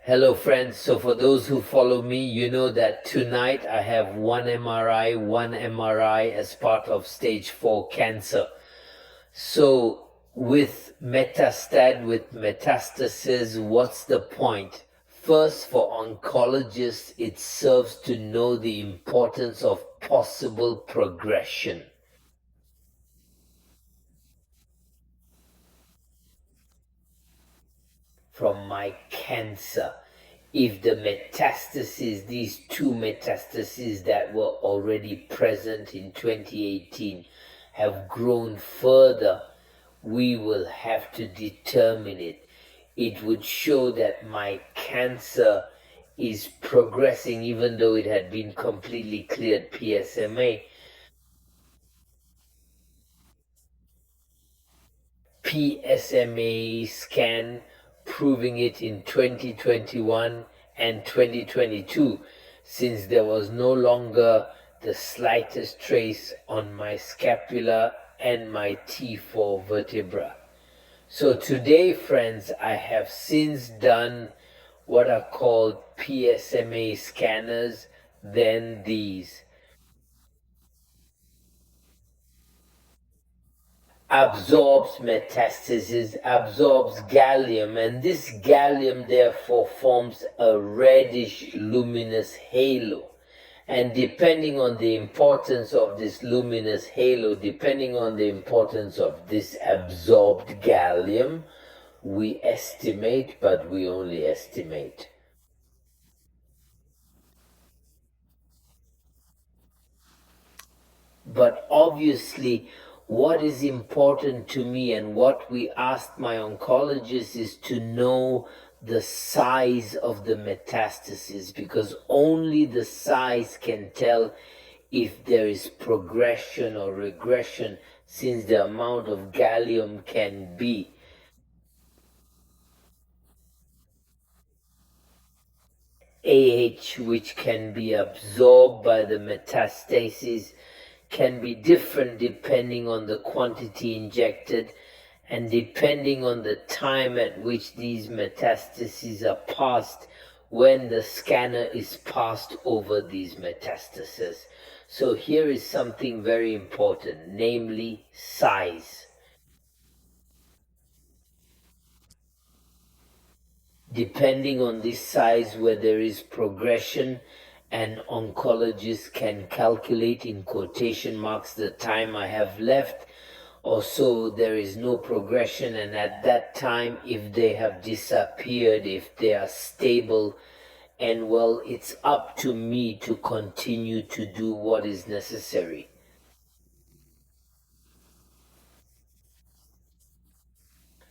Hello friends, so for those who follow me, you know that tonight I have one MRI as part of stage 4 cancer. So with metastasis, what's the point? First, for oncologists, it serves to know the importance of possible progression. From my cancer. If the metastases, these two metastases that were already present in 2018, have grown further, we will have to determine it. It would show that my cancer is progressing even though it had been completely cleared PSMA. PSMA scan proving it in 2021 and 2022, since there was no longer the slightest trace on my scapula and my T4 vertebra. So today, friends, I have since done what are called PSMA scanners, then these. Absorbs metastasis, absorbs gallium, and this gallium therefore forms a reddish luminous halo. And depending on the importance of this luminous halo, depending on the importance of this absorbed gallium, we estimate, but we only estimate. But obviously, what is important to me and what we asked my oncologist is to know the size of the metastasis, because only the size can tell if there is progression or regression, since the amount of gallium can be. AH, which can be absorbed by the metastasis, can be different depending on the quantity injected and depending on the time at which these metastases are passed when the scanner is passed over these metastases. So here is something very important, namely size. Depending on this size where there is progression, an oncologist can calculate in quotation marks the time I have left, or so there is no progression, and at that time, if they have disappeared, if they are stable, and well, it's up to me to continue to do what is necessary.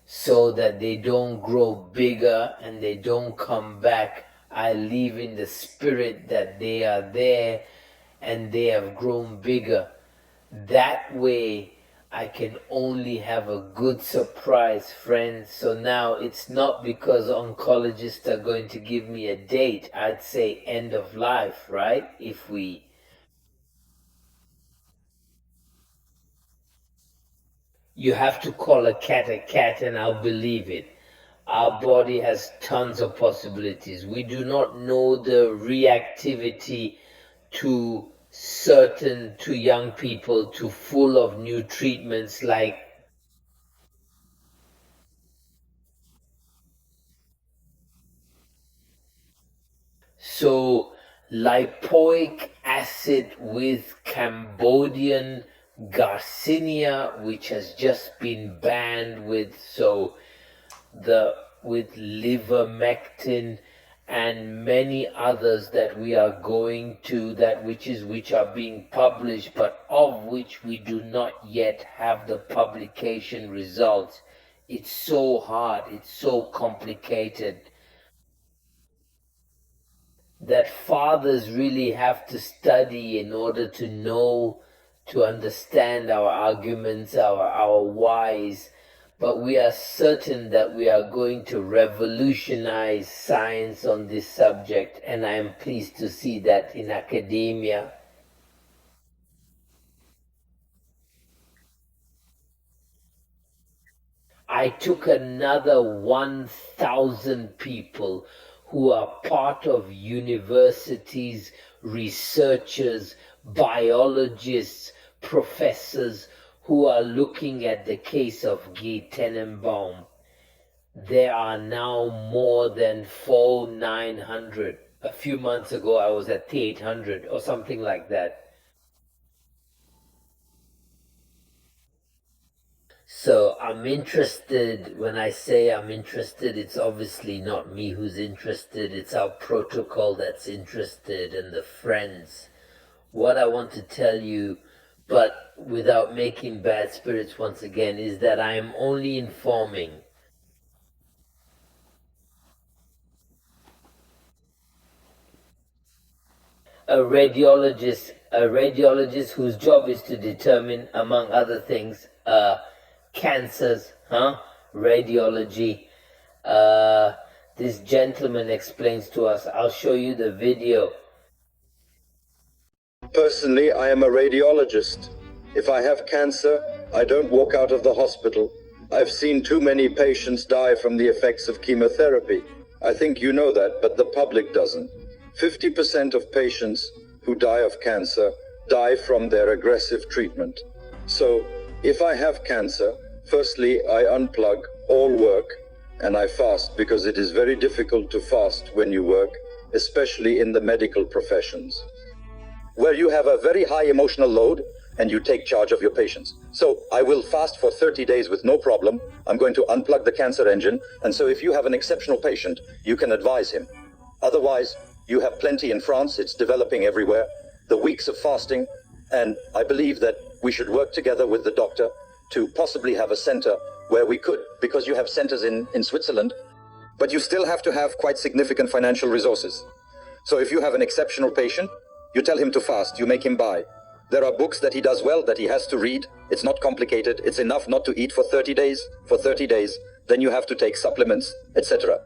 So that they don't grow bigger and they don't come back. I live in the spirit that they are there and they have grown bigger. That way I can only have a good surprise, friends. So now it's not because oncologists are going to give me a date. I'd say end of life, right? You have to call a cat and I'll believe it. Our body has tons of possibilities. We do not know the reactivity to young people, to full of new treatments like so lipoic acid with Cambodian Garcinia, which has just been banned with with livermectin and many others that we are going to which are being published, but of which we do not yet have the publication results. It's so hard, it's so complicated that fathers really have study in order to know, to understand our arguments, our whys. But we are certain that we are going to revolutionize science on this subject, and I am pleased to see that in academia. I took another 1,000 people who are part of universities, researchers, biologists, professors who are looking at the case of Guy+tenenbaum. There are now more than 4,900. A few months ago I was at 800 or something like that. So I'm interested. When I say I'm interested, it's obviously not me who's interested, it's our protocol that's interested and the friends. What I want to tell you, but without making bad spirits once again, is that I am only informing. A radiologist whose job is to determine, among other things, cancers, radiology. This gentleman explains to us. I'll show you the video. Personally, I am a radiologist. If I have cancer, I don't walk out of the hospital. I've seen too many patients die from the effects of chemotherapy. I think you know that, but the public doesn't. 50% of patients who die of cancer die from their aggressive treatment. So, if I have cancer, firstly, I unplug all work and I fast, because it is very difficult to fast when you work, especially in the medical professions, where you have a very high emotional load and you take charge of your patients. So I will fast for 30 days with no problem. I'm going to unplug the cancer engine. And so if you have an exceptional patient, you can advise him. Otherwise, you have plenty in France. It's developing everywhere. The weeks of fasting. And I believe that we should work together with the doctor to possibly have a center where we could, because you have centers in Switzerland, but you still have to have quite significant financial resources. So if you have an exceptional patient, you tell him to fast, you make him buy. There are books that he does well that he has to read. It's not complicated. It's enough not to eat for 30 days. For 30 days, then you have to take supplements, etc.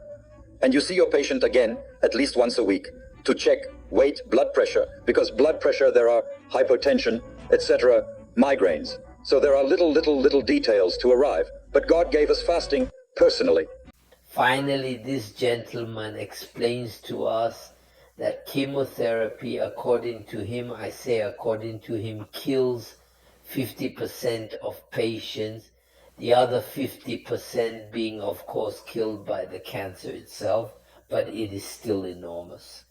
And you see your patient again at least once a week to check weight, blood pressure, because blood pressure, there are hypotension, etc., migraines. So there are little details to arrive. But God gave us fasting personally. Finally, this gentleman explains to us that chemotherapy, according to him, I say according to him, kills 50% of patients, the other 50% being, of course, killed by the cancer itself, but it is still enormous.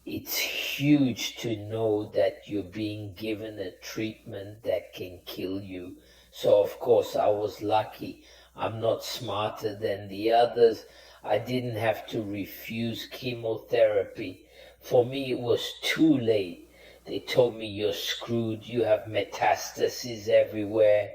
It's huge to know that you're being given a treatment that can kill you. So, of course, I was lucky. I'm not smarter than the others. I didn't have to refuse chemotherapy. For me, it was too late. They told me, you're screwed. You have metastases everywhere.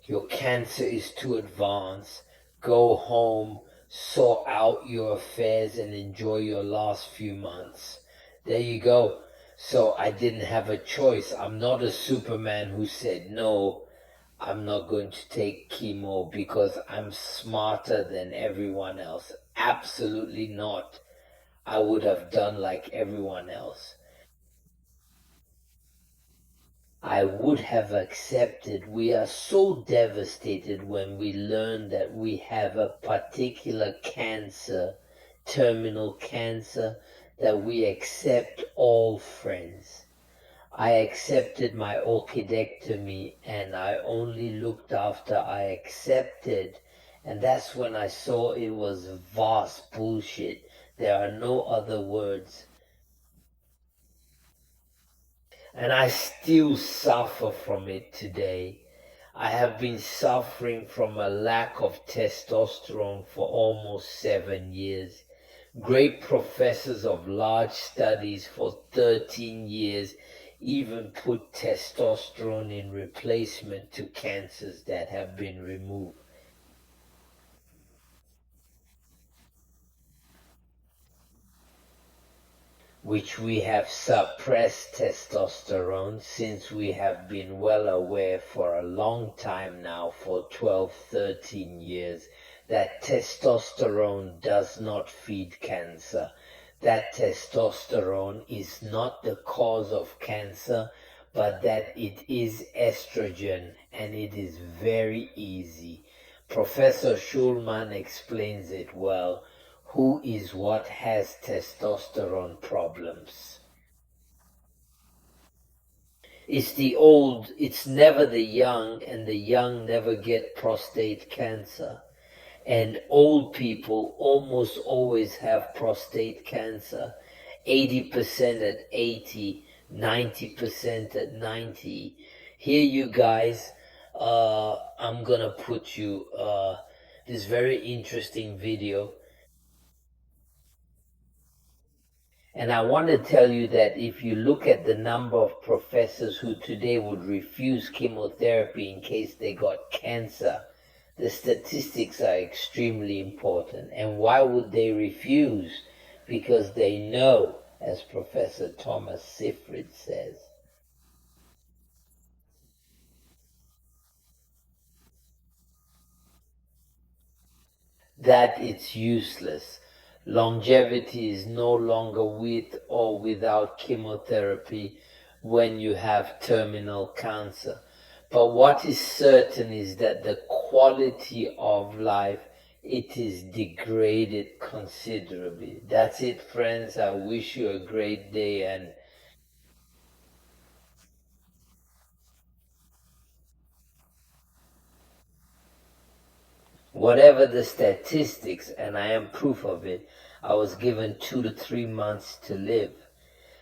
Your cancer is too advanced. Go home, sort out your affairs, and enjoy your last few months. There you go. So I didn't have a choice. I'm not a Superman who said, no, I'm not going to take chemo because I'm smarter than everyone else. Absolutely not. I would have done like everyone else. I would have accepted. We are so devastated when we learn that we have a particular cancer, terminal cancer, that we accept all friends. I accepted my orchidectomy and I only looked after I accepted. And that's when I saw it was vast bullshit. There are no other words. And I still suffer from it today. I have been suffering from a lack of testosterone for almost 7 years. Great professors of large studies for 13 years even put testosterone in replacement to cancers that have been removed. Which we have suppressed testosterone since we have been well aware for a long time now, for 12, 13 years, that testosterone does not feed cancer. That testosterone is not the cause of cancer, but that it is estrogen and it is very easy. Professor Schulman explains it well. Who is what has testosterone problems? It's the old, it's never the young, and the young never get prostate cancer. And old people almost always have prostate cancer. 80% at 80, 90% at 90. Here you guys, I'm gonna put you this very interesting video. And I want to tell you that if you look at the number of professors who today would refuse chemotherapy in case they got cancer, the statistics are extremely important. And why would they refuse? Because they know, as Professor Thomas Seyfried says, that it's useless. Longevity is no longer with or without chemotherapy when you have terminal cancer. But what is certain is that the quality of life, it is degraded considerably. That's it, friends. I wish you a great day, and whatever the statistics, and I am proof of it, I was given 2 to 3 months to live.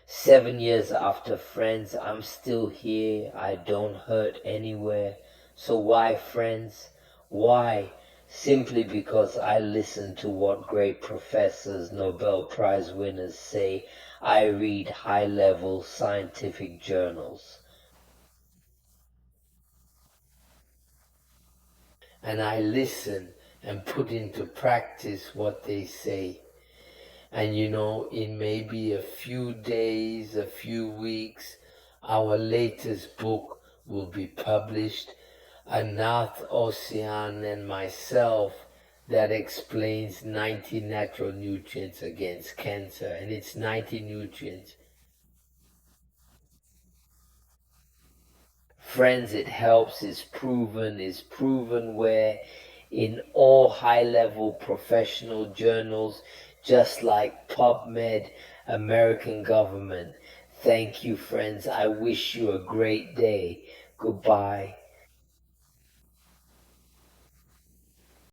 7 years after, friends, I'm still here. I don't hurt anywhere. So why, friends? Why? Simply because I listen to what great professors, Nobel Prize winners say. I read high-level scientific journals. And I listen and put into practice what they say. And you know, in maybe a few days, a few weeks, our latest book will be published, Anath Ocean and myself, that explains 90 natural nutrients against cancer. And it's 90 nutrients. Friends, it helps, it's proven where in all high-level professional journals, just like PubMed, American government. Thank you, friends. I wish you a great day. Goodbye.